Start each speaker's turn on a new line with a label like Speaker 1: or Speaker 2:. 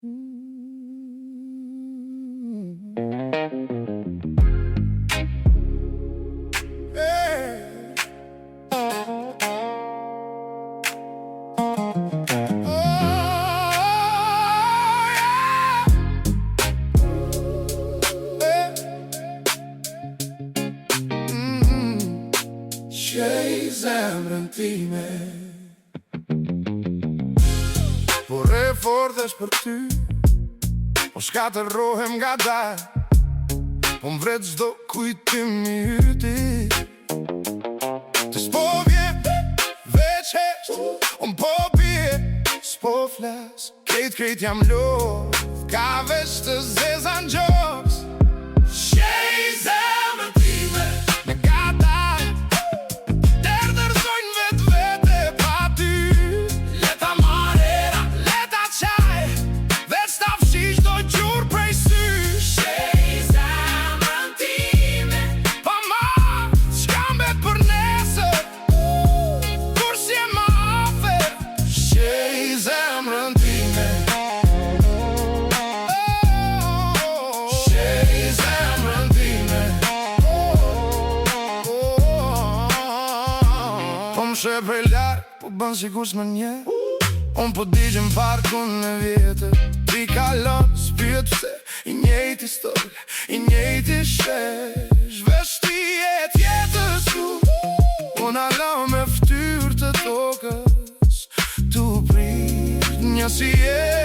Speaker 1: Qej zemrën time, por e fordhesh për ty, po shkatërrohem nga dal, po m'vret çdo kujtim i yti. Të s'po vjen veç hesht, unë po bie, s'po flas, krejt jam lodh, ka veç të zeza n'gjoks. Qej zemrën time, me gata derdërzojnë vete pa ty. Leta marera, leta qaj, veç ta fshish do gjur prej sysh. Qej zemrën time, pa ma s'ka mbet për nesër, kur s'je ma afer. Qej zemrën time, qej zemrën time. Po m'she prej larg, po bën sikur s'më nje. Unë po digjën parkun në vjetër, ti kalon s'pyet pse, i njejti histori, i njejti shesh. Vesh ti jet jetës tu, unë alo me ftyrë të tokës, tu prit një si jetë.